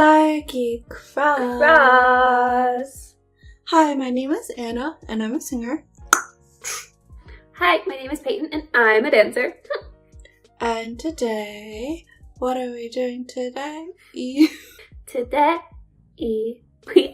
Spiky Cross. Hi, my name is Anna, and I'm a singer. Hi, my name is Peyton, and I'm a dancer. And today, what are we doing today? Today, we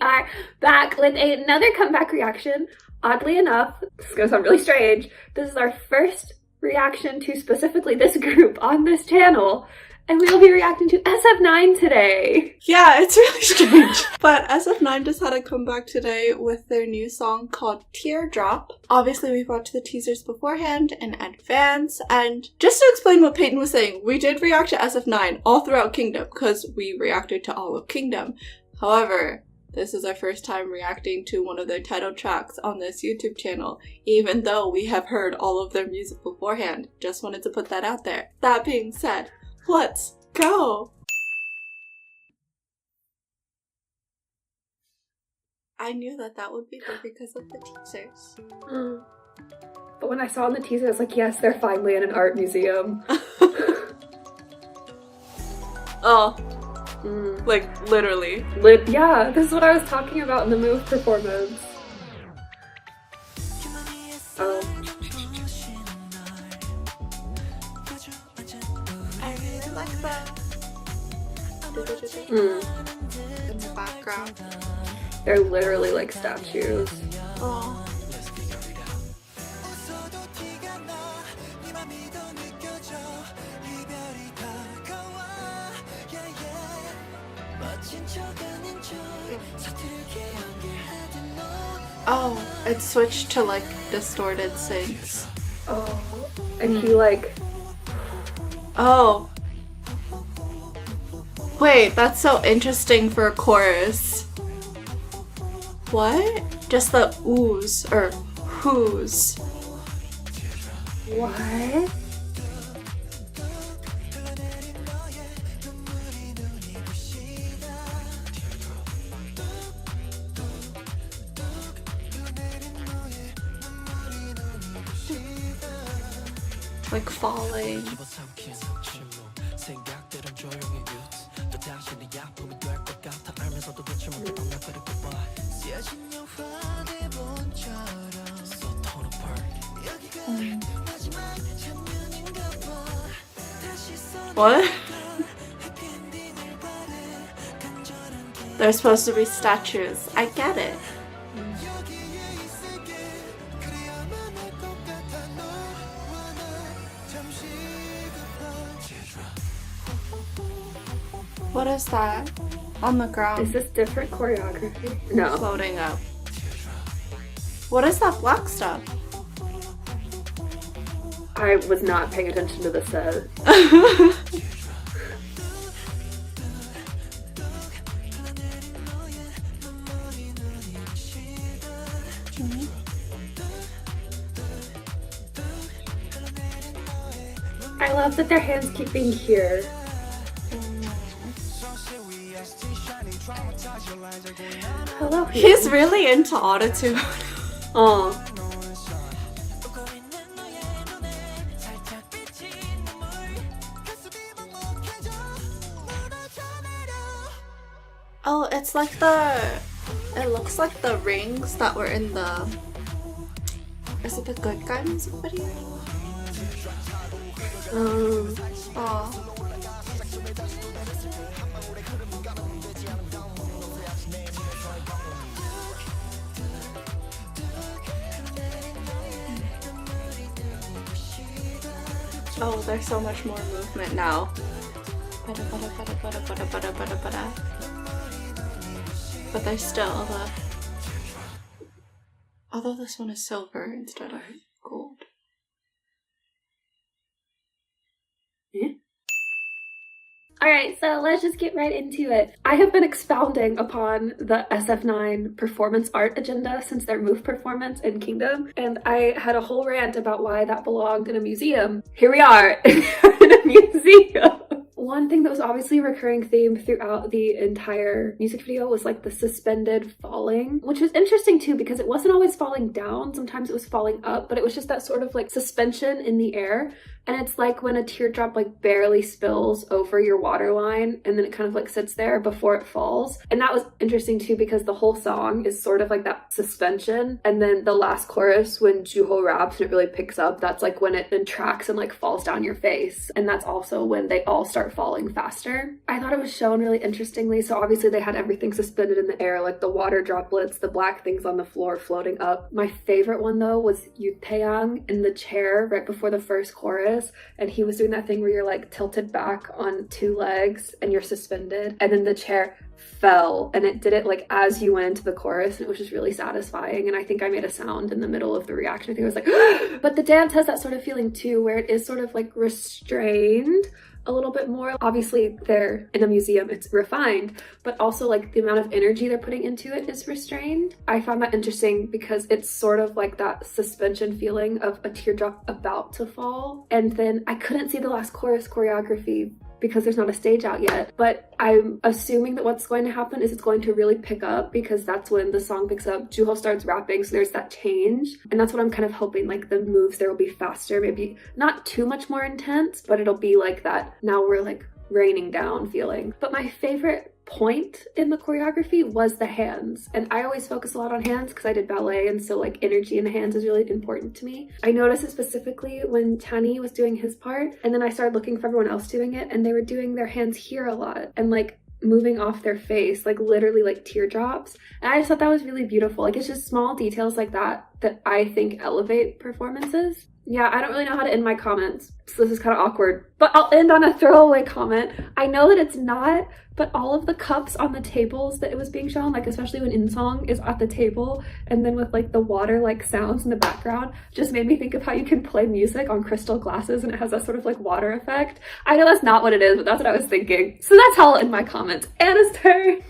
are back with another comeback reaction. Oddly enough, this is going to sound really strange, this is our first reaction to specifically this group on this channel. And we will be reacting to SF9 today. Yeah, it's really strange. But SF9 just had a comeback today with their new song called Teardrop. Obviously, we've watched the teasers beforehand in advance. And just to explain what Peyton was saying, we did react to SF9 all throughout Kingdom because we reacted to all of Kingdom. However, this is our first time reacting to one of their title tracks on this YouTube channel, even though we have heard all of their music beforehand. Just wanted to put that out there. That being said, let's go! I knew that would be good because of the teasers. But when I saw in the teaser, I was like, yes, they're finally in an art museum. Oh. Like, literally. Yeah, this is what I was talking about in the Move performance. Oh. I really like that. In the background. They're literally like statues. Oh. Oh, it switched to like distorted syncs. Oh, and he like... Oh. Wait, that's so interesting for a chorus. What? Just the oohs or who's. What? Like falling. What? They're supposed to be statues. I get it. What is that? On the ground. Is this different choreography? No. Floating up. What is that black stuff? I was not paying attention to the set. I love that their hands keep being here. Hello. He's really into autotune. Oh. Oh, it's like it looks like the rings that were in the, is it the Good Guy music video? Oh. Oh, there's so much more movement now. But there's still the... Although this one is silver instead of gold. Alright, so let's just get right into it. I have been expounding upon the SF9 performance art agenda since their Move performance in Kingdom, and I had a whole rant about why that belonged in a museum. Here we are, in a museum! One thing that was obviously a recurring theme throughout the entire music video was like the suspended falling, which was interesting too because it wasn't always falling down, sometimes it was falling up, but it was just that sort of like suspension in the air And it's like when a teardrop like barely spills over your waterline and then it kind of like sits there before it falls. And that was interesting too because the whole song is sort of like that suspension. And then the last chorus when Jooho raps and it really picks up, that's like when it then tracks and like falls down your face. And that's also when they all start falling faster. I thought it was shown really interestingly. So obviously they had everything suspended in the air, like the water droplets, the black things on the floor floating up. My favorite one though was Yoo Taeyang in the chair right before the first chorus, and he was doing that thing where you're like tilted back on two legs and you're suspended, and then the chair fell, and it did it like as you went into the chorus, and it was just really satisfying. And I think I made a sound in the middle of the reaction. I think I was like but the dance has that sort of feeling too where it is sort of like restrained a little bit more. Obviously they're in a museum, it's refined, but also like the amount of energy they're putting into it is restrained. I found that interesting because it's sort of like that suspension feeling of a teardrop about to fall. And then I couldn't see the last chorus choreography because there's not a stage out yet, but I'm assuming that what's going to happen is it's going to really pick up because that's when the song picks up. Jooho starts rapping, so there's that change, and that's what I'm kind of hoping, like the moves there will be faster, maybe not too much more intense, but it'll be like that now we're like raining down feeling. But my favorite point in the choreography was the hands, and I always focus a lot on hands because I did ballet, and so like energy in the hands is really important to me. I noticed it specifically when Channy was doing his part, and then I started looking for everyone else doing it, and they were doing their hands here a lot and like moving off their face, like literally like teardrops. And I just thought that was really beautiful. Like it's just small details like that that I think elevate performances. Yeah, I don't really know how to end my comments, so this is kind of awkward, but I'll end on a throwaway comment. I know that it's not, but all of the cups on the tables that it was being shown, like especially when InSong is at the table and then with like the water like sounds in the background, just made me think of how you can play music on crystal glasses and it has that sort of like water effect. I know that's not what it is, but that's what I was thinking. So that's how I'll end my comments. Anna's turn.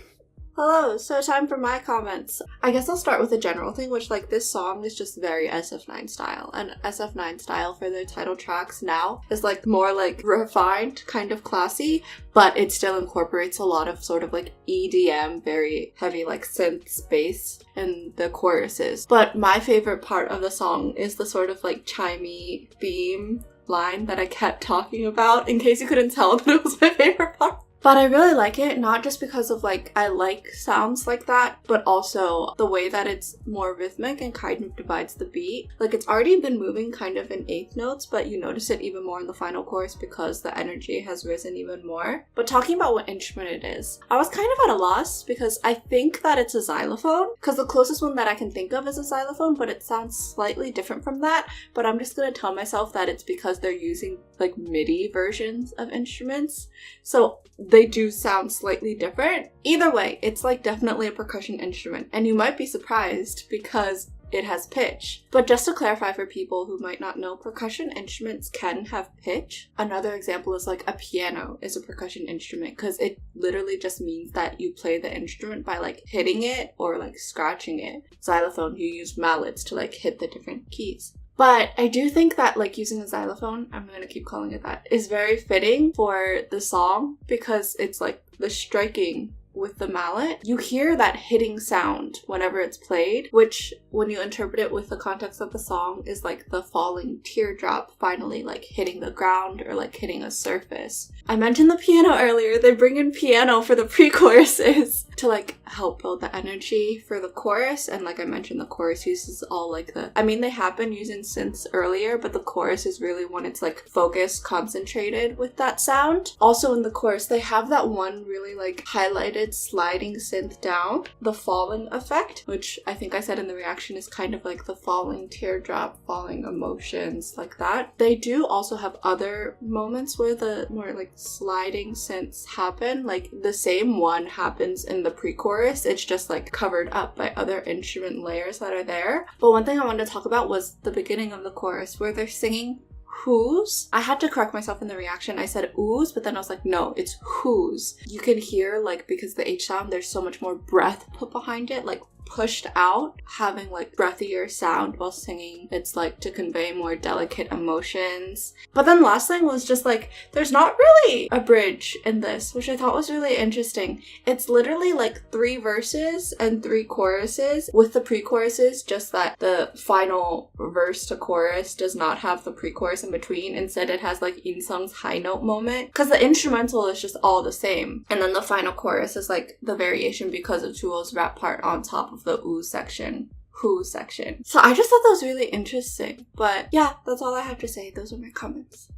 Hello, so time for my comments. I guess I'll start with a general thing, which like this song is just very SF9 style, and SF9 style for their title tracks now is like more like refined, kind of classy, but it still incorporates a lot of sort of like EDM, very heavy like synth bass in the choruses. But my favorite part of the song is the sort of like chimey theme line that I kept talking about, in case you couldn't tell that it was my favorite part. But I really like it, not just because of like, I like sounds like that, but also the way that it's more rhythmic and kind of divides the beat. Like it's already been moving kind of in eighth notes, but you notice it even more in the final chorus because the energy has risen even more. But talking about what instrument it is, I was kind of at a loss because I think that it's a xylophone, because the closest one that I can think of is a xylophone, but it sounds slightly different from that. But I'm just gonna tell myself that it's because they're using like MIDI versions of instruments, so they do sound slightly different. Either way, it's like definitely a percussion instrument, and you might be surprised because it has pitch. But just to clarify for people who might not know, percussion instruments can have pitch. Another example is like a piano is a percussion instrument because it literally just means that you play the instrument by like hitting it or like scratching it. Xylophone, you use mallets to like hit the different keys. But I do think that like using a xylophone, I'm gonna keep calling it that, is very fitting for the song because it's like the striking with the mallet. You hear that hitting sound whenever it's played, which when you interpret it with the context of the song is like the falling teardrop finally like hitting the ground or like hitting a surface. I mentioned the piano earlier. They bring in piano for the pre-choruses to like help build the energy for the chorus, and like I mentioned, the chorus uses all like they have been using synths earlier, but the chorus is really when it's like focused, concentrated with that sound. Also in the chorus they have that one really like highlighted sliding synth down, the falling effect, which I think I said in the reaction is kind of like the falling teardrop, falling emotions, like that. They do also have other moments where the more like sliding synths happen, like the same one happens in the pre-chorus, it's just like covered up by other instrument layers that are there. But one thing I wanted to talk about was the beginning of the chorus where they're singing who's. I had to correct myself in the reaction. I said oohs, but then I was like, no, it's who's. You can hear like, because the H sound, there's so much more breath put behind it, like pushed out, having like breathier sound while singing. It's like to convey more delicate emotions. But then last thing was just like, there's not really a bridge in this, which I thought was really interesting. It's literally like 3 verses and 3 choruses, with the pre-choruses, just that the final verse to chorus does not have the pre-chorus in between. Instead, it has like In-sung's high note moment, because the instrumental is just all the same. And then the final chorus is like the variation because of Jewel's rap part on top of the ooh section. Who section. So I just thought that was really interesting. But yeah, that's all I have to say. Those are my comments.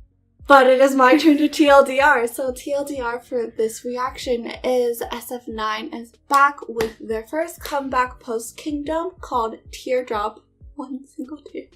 But it is my turn to TLDR. So TLDR for this reaction is SF9 is back with their first comeback post-Kingdom called Teardrop. One single tear.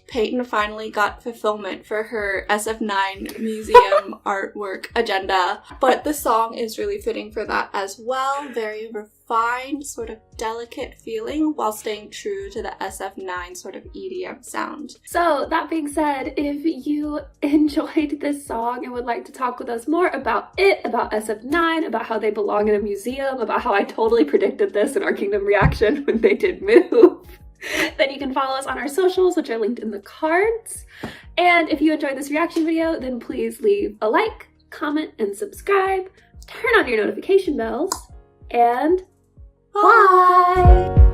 Peyton finally got fulfillment for her SF9 museum artwork agenda, but the song is really fitting for that as well. Very refined, sort of delicate feeling while staying true to the SF9 sort of EDM sound. So that being said, if you enjoyed this song and would like to talk with us more about it, about SF9, about how they belong in a museum, about how I totally predicted this in our Kingdom reaction when they did Move, then you can follow us on our socials, which are linked in the cards. And if you enjoyed this reaction video, then please leave a like, comment, and subscribe. Turn on your notification bells. And bye!